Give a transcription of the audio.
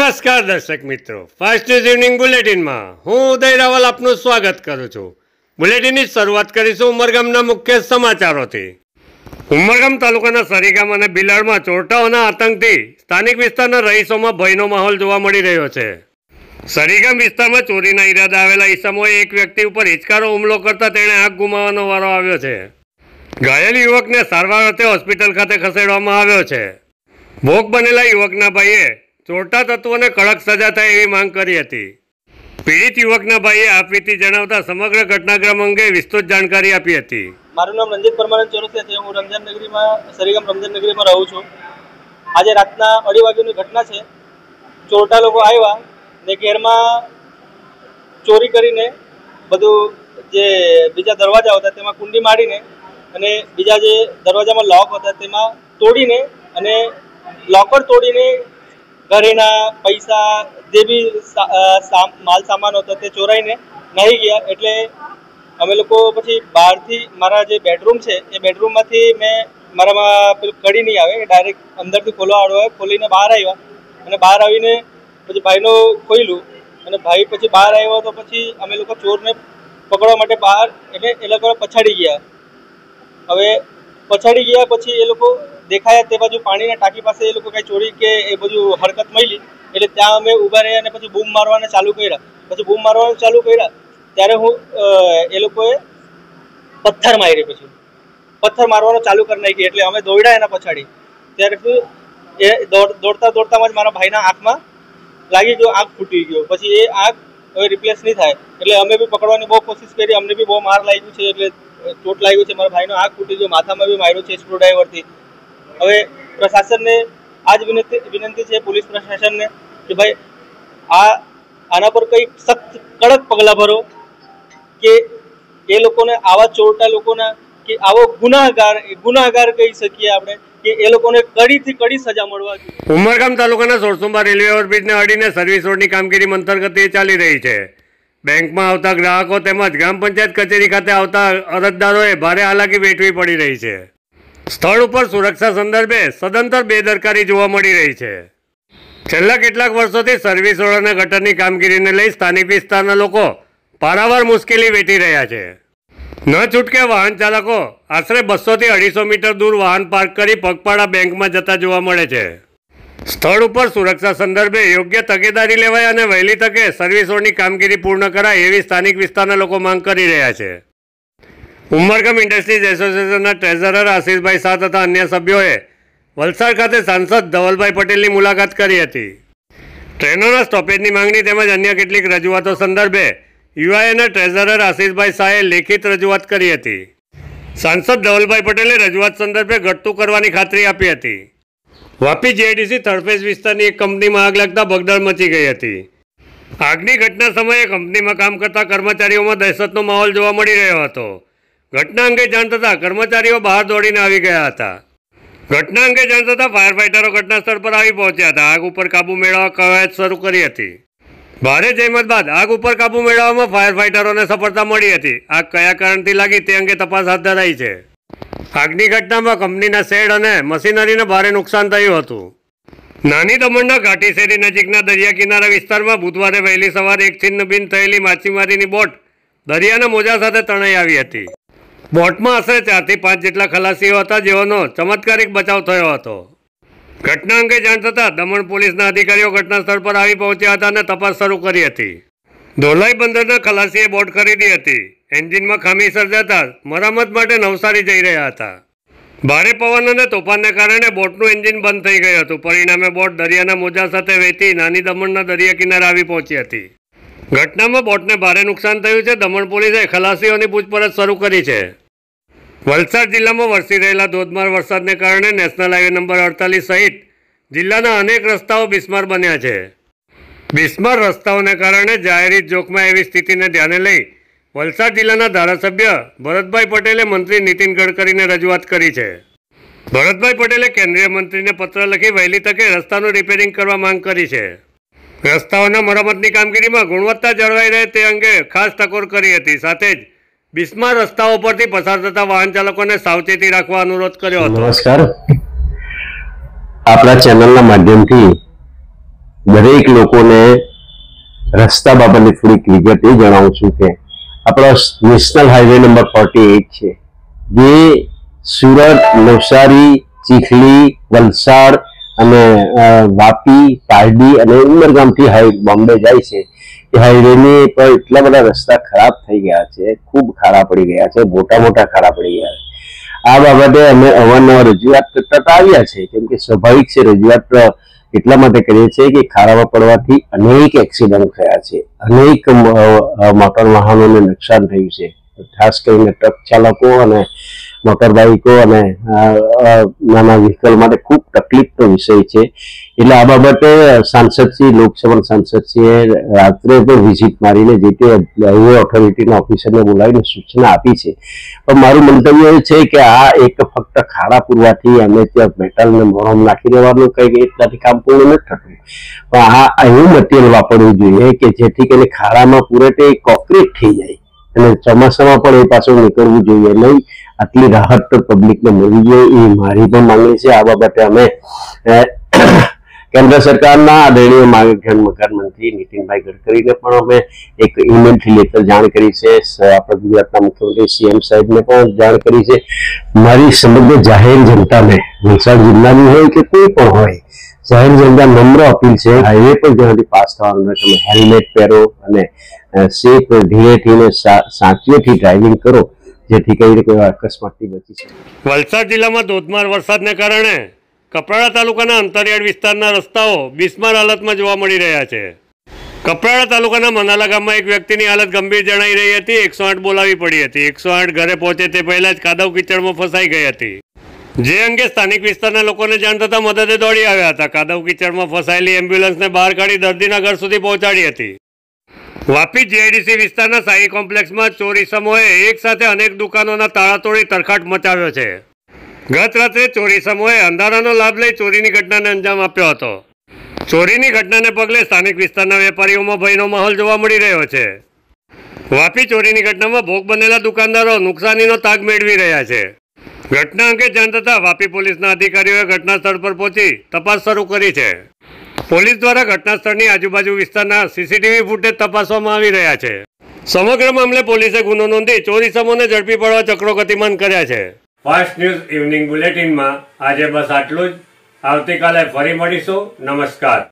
નમસ્કાર દર્શક મિત્રો, ફાસ્ટ ન્યૂઝ ઇવનિંગ બુલેટિનમાં હું ઉદય રાવલ આપનું સ્વાગત કરું છું। બુલેટિનની શરૂઆત કરીશું ઉમરગામના મુખ્ય સમાચારોથી। ઉમરગામ તાલુકાના સરીગામ અને બિલાડમાં ચોરટાઓના આતંકથી સ્થાનિક વિસ્તારના રહીશોમાં ભયનો માહોલ જોવા મળી રહ્યો છે। સરીગામ વિસ્તારમાં ચોરીના ઈરાદા આવેલા ઈસમોએ એક વ્યક્તિ ઉપર હિચકારો હુમલો કરતા તેણે આંખ ગુમાવવાનો વારો આવ્યો છે। ઘાયલ યુવકને સારવાર અર્થે હોસ્પિટલ ખાતે ખસેડવામાં આવ્યો છે। ભોગ બનેલા યુવકના ભાઈએ ચોરટા તત્વોને કડક સજા થાય એવી માંગ કરી હતી। પીડિત યુવકના ભાઈએ આપવીતી જણાવતા સમગ્ર ઘટનાક્રમ અંગે વિસ્તૃત જાણકારી આપી હતી। મારું નામ રંજીત પરમાનંદ ચોરસિયા છે। હું રમજાન નગરીમાં સરીગામ રમજાન નગરીમાં રહું છું। આજે રાતના 2:30 વાગ્યાની ઘટના છે। ચોરટા લોકો આવ્યા ને ઘેરમાં ચોરી કરીને બધું જે બીજા દરવાજા હતા તેમાં કુંડી મારીને અને બીજા જે દરવાજામાં લોક હતા તેમાં તોડીને અને લોકર તોડીને ઘરેના પૈસા જે બી માલ સામાન હતો તે ચોરાઈને નાહી ગયા। એટલે અમે લોકો પછી બહારથી મારા જે બેડરૂમ છે એ બેડરૂમમાંથી મેં મારામાં પેલું કડી નહીં આવે ડાયરેક્ટ અંદરથી ખોલવા આવ્યો, ખોલીને બહાર આવ્યા અને બહાર આવીને પછી ભાઈનો ખોલ્યું અને ભાઈ પછી બહાર આવ્યો તો પછી અમે લોકો ચોરને પકડવા માટે બહાર એટલે એ લોકો પછાડી ગયા। હવે પછાડી ગયા પછી એ લોકો દેખાયા તે બાજુ પાણીના ટાંકી પાસે એ લોકો કંઈ ચોરી કે એ બધું હરકત મળી એટલે ત્યાં અમે ઊભા રહ્યા અને પછી બૂમ મારવાને ચાલુ કર્યા। પછી બૂમ મારવાનું ચાલુ કર્યા ત્યારે એ લોકોએ પથ્થર મારી, પછી પથ્થર મારવાનું ચાલુ કરી નાખી એટલે અમે દોડ્યા એના પછાડી। ત્યારે એ દોડતા દોડતામાં જ મારા ભાઈના આંખમાં લાગી ગયો, આંખ ફૂટી ગયો। પછી એ આંખ હવે રિપ્લેસ નહીં થાય એટલે અમે બી પકડવાની બહુ કોશિશ કરી, અમને બી બહુ માર લાગ્યું છે એટલે ચોટ લાગ્યું છે। મારા ભાઈનો આંખ ફૂટી ગયો, માથામાં બી માર્યો છે સ્ક્રૂ ડ્રાઈવરથી। હવે પ્રશાસનને આ જ વિનંતી છે, પોલીસ પ્રશાસનને, કે ભાઈ આના પર કંઈક સખ્ત કડક પગલાં ભરો કે એ લોકોને આવા ચોરટા લોકોના કે આવો ગુનાહગાર કહી શકીએ આપણે કે એ લોકોને કડીથી કડી સજા મળવા જોઈએ। ઉમરગામ તાલુકાના સોરસુંબા રેલવે ઓવરબ્રિજને અડીને સર્વિસ રોડની કામગીરી મંથર ગતિએ ચાલી રહી છે। બેંકમાં આવતા ગ્રાહકો તેમજ ગ્રામ પંચાયત કચેરી ખાતે આવતા અરજદારોએ ભારે હાલાકી વેઠવી પડી રહી છે। સ્થળ ઉપર સુરક્ષા સંદર્ભે સદંતર બેદરકારી જોવા મળી રહી છે। છેલ્લા કેટલાક વર્ષોથી સર્વિસ રોડ અને ગટરની કામગીરીને લઈ સ્થાનિક વિસ્તારના લોકો પારાવાર મુશ્કેલી વેઠી રહ્યા છે। ન છૂટકે વાહન ચાલકો આશરે 200 થી 250 મીટર દૂર વાહન પાર્ક કરી પગપાળા બેંકમાં જતા જોવા મળે છે। સ્થળ ઉપર સુરક્ષા સંદર્ભે યોગ્ય તકેદારી લેવાય અને વહેલી તકે સર્વિસ રોડની કામગીરી પૂર્ણ કરાય એવી સ્થાનિક વિસ્તારના લોકો માંગ કરી રહ્યા છે। ઉમરગામ ઇન્ડસ્ટ્રીઝ એસોસિએશનના ટ્રેઝરર આશીષભાઈ શાહ તથા અન્ય સભ્યોએ વલસાડ ખાતે સાંસદ ધવલભાઈ પટેલની મુલાકાત કરી હતી। ટ્રેનોના સ્ટોપેજની માંગણી તેમજ અન્ય કેટલીક રજૂઆતો સંદર્ભે યુઆઈએના ટ્રેઝરર આશીષભાઈ શાહે લેખિત રજૂઆત કરી હતી। સાંસદ ધવલભાઈ પટેલે રજૂઆત સંદર્ભે ઘટતું કરવાની ખાતરી આપી હતી। વાપી જીઆઈડીસી થર્ડફેઝ વિસ્તારની એક કંપનીમાં આગ લાગતા ભગદડ મચી ગઈ હતી। આગની ઘટના સમયે કંપનીમાં કામ કરતા કર્મચારીઓમાં દહેશતનો માહોલ જોવા મળી રહ્યો હતો। ઘટના અંગે જાણ થતાં કર્મચારીઓ બહાર દોડીને આવી ગયા હતા। ઘટના અંગે જાણ થતાં ફાયર ફાઇટરો ઘટના સ્થળ પર આવી પહોંચ્યા હતા। આગ ઉપર કાબુ મેળવવા કવાયત શરૂ કરી હતી। ભારે જહેમત બાદ આગ ઉપર કાબુ મેળવવામાં ફાયર ફાઇટરોને સફળતા મળી હતી। આગ કયા કારણથી લાગી તે અંગે તપાસ હાથ ધરાઈ છે। આગની ઘટનામાં કંપનીના શેડ અને મશીનરીને ભારે નુકસાન થયું હતું। નાની દમણના ઘાટી શેરી નજીકના દરિયા કિનારા વિસ્તારમાં બુધવારે વહેલી સવારે એક છિન્નભિન્ન થયેલી માછીમારીની બોટ દરિયાના મોજા સાથે તણાઈ આવી હતી। બોટમાં આશરે 4 થી 5 જેટલા ખલાસીઓ હતા જેઓનો ચમત્કારિક બચાવ થયો હતો। ઘટના અંગે જાણ થતાં દમણ પોલીસના અધિકારીઓ ઘટના સ્થળ પર આવી પહોંચ્યા હતા અને તપાસ શરૂ કરી હતી। ધોલાઈ બંદરના ખલાસીએ બોટ ખરીદી હતી। એન્જિનમાં ખામી સર્જાતા મરામત માટે નવસારી જઈ રહ્યા હતા। ભારે પવન અને તોફાનને કારણે બોટનું એન્જિન બંધ થઈ ગયું હતું। પરિણામે બોટ દરિયાના મોજા સાથે વહેતી નાની દમણના દરિયા કિનારે આવી પહોંચી હતી। ઘટનામાં બોટને ભારે નુકસાન થયું છે। દમણ પોલીસે ખલાસીઓની પૂછપરછ શરૂ કરી છે। વલસાડ જિલ્લામાં વરસી રહેલા ધોધમાર વરસાદને કારણે નેશનલ હાઈવે નંબર 48 સહિત જિલ્લાના અનેક રસ્તાઓ બિસ્માર બન્યા છે। બિસ્માર રસ્તાઓને કારણે જાહેર જોખમાં એવી સ્થિતિને ધ્યાને લઈ વલસાડ જિલ્લાના ધારાસભ્ય ભરતભાઈ પટેલે મંત્રી નીતિન ગડકરીને રજૂઆત કરી છે। ભરતભાઈ પટેલે કેન્દ્રીય મંત્રીને પત્ર લખી વહેલી તકે રસ્તાનું રિપેરિંગ કરવા માંગ કરી છે। રસ્તાઓના મરામતની કામગીરીમાં ગુણવત્તા જળવાઈ રહે તે અંગે ખાસ ટકોર કરી હતી। સાથે જ બિસ્માર રસ્તાઓ પરથી પસાર થતા વાહન ચાલકોને સાવચેતી રાખવા અનુરોધ કર્યો હતો। નમસ્કાર, આપણા ચેનલના માધ્યમથી દરેક લોકોને રસ્તા બાબતે થોડીક વિગત એ જણાવું છું કે આપણો નેશનલ હાઈવે નંબર 48 છે, જે સુરત, નવસારી, ચીખલી, વલસાડ અને વાપી, પારડી અને ઉમરગામથી બોમ્બે જાય છે. એ હાઈવેની પર એટલા બધા રસ્તા ખરાબ થઈ ગયા છે, ખૂબ ખાડા પડી ગયા છે, મોટા ખાડા પડી ગયા છે. આ બાબતે અમે અવારનવાર રજૂઆત કરતા આવ્યા છે, કેમ કે સ્વાભાવિક છે, રજૂઆત એટલા માટે કરીએ છીએ કે ખાડામાં પડવાથી અનેક એક્સિડન્ટ થયા છે, અનેક મોટર વાહનોને નુકસાન થયું છે, ખાસ કરીને ટ્રક ચાલકો અને મોટર બાઇકો અને નાના વ્હીકલ માટે ખૂબ તકલીફનો વિષય છે. એટલે આ બાબતે સાંસદશ્રી, લોકસભા સાંસદશ્રીએ રાત્રે પણ વિઝિટ મારીને જે તે હાઈવે ઓથોરિટીના ઓફિસરને બોલાવીને સૂચના આપી છે. પણ મારું મંતવ્ય એ છે કે આ એક ફક્ત ખાડા પૂરવાથી અમે ત્યાં મેટલને મોરમ નાખી દેવાનું કંઈ એટલાથી કામ પૂર્ણ નથી થતું, પણ આ એવું મટીરિયલ વાપરવું જોઈએ કે જેથી કરીને ખાડામાં પૂરે તે કોન્ક્રીટ થઈ જાય અને ચોમાસામાં પણ એ પાછું નીકળવું જોઈએ નહીં. આટલી રાહત તો પબ્લિકને મળવી જોઈએ, એ મારી પણ માંગણી છે. આ બાબતે અમે કેન્દ્ર સરકારના આદરણીય મુખ્યમંત્રી નીતિનભાઈ ગડકરીને પણ અમે એક ઈમેલથી લેટર જાણ કરી છે. આપણા ગુજરાતના મુખ્યમંત્રી CM સાહેબને પણ જાણ કરી છે. મારી સમગ્ર જાહેર જનતાને, વલસાડ જિલ્લાની હોય કે કોઈ પણ હોય, જાહેર જનતા નમ્ર અપીલ છે, હાઈવે પર જ્યાંથી પાસ થવાનું હોય તમે હેલ્મેટ પહેરો અને સેફ, ધીરેથી ને સાચવેથી ડ્રાઇવિંગ કરો, જેથી કરીને કોઈ અકસ્માતથી બચી શકે. વલસાડ જિલ્લામાં ધોધમાર વરસાદને કારણે કપરાડા તાલુકાના અંતરિયાળ વિસ્તારના રસ્તાઓ બિસ્માર હાલતમાં જોવા મળી રહ્યા છે. કપરાડા તાલુકાના મનાલા ગામમાં એક વ્યક્તિની હાલત ગંભીર જણાઈ રહી હતી. 108 બોલાવી પડી હતી. 108 ઘરે પહોંચે તે પહેલા જ કાદવ કીચડમાં ફસાઈ ગઈ હતી, જે અંગે સ્થાનિક વિસ્તારના લોકોને જાણ થતા મદદે દોડી આવ્યા હતા. કાદવ કીચડમાં ફસાયેલી એમ્બ્યુલન્સને બહાર કાઢી દર્દીના ઘર સુધી પહોંચાડી હતી. વાપી GIDC વિસ્તારના સાઈ કોમ્પ્લેક્સમાં ચોરી સમૂહે એક સાથે અનેક દુકાનોના તાળા તોડી તરખાટ મચાવ્યો છે. ગત રાત્રે ચોરી સમૂહે અંધારાનો લાભ લઈ ચોરીની ઘટનાને અંજામ આપ્યો હતો. ચોરીની ઘટનાને પગલે સ્થાનિક વિસ્તારના વેપારીઓમાં ભયનો માહોલ જોવા મળી રહ્યો છે. વાપી ચોરીની ઘટનામાં ભોગ બનેલા દુકાનદારો નુકસાનીનો તાગ મેળવી રહ્યા છે. ઘટના અંગે જાણ થતાં વાપી પોલીસના અધિકારીઓએ ઘટના સ્થળ પર પહોંચી તપાસ શરૂ કરી છે. પોલીસ દ્વારા ઘટના સ્થળની આજુબાજુ વિસ્તારના CCTV ફૂટેજ તપાસવામાં આવી રહ્યા છે. સમગ્ર મામલે પોલીસે ગુનો નોંધી ચોરી સમૂહને ઝડપી પાડવા ચક્રો ગતિમાન કર્યા છે. ફાસ્ટ ન્યૂઝ ઇવનિંગ બુલેટિનમાં આજે બસ આટલું જ. આવતીકાલે ફરી મળીશું. નમસ્કાર.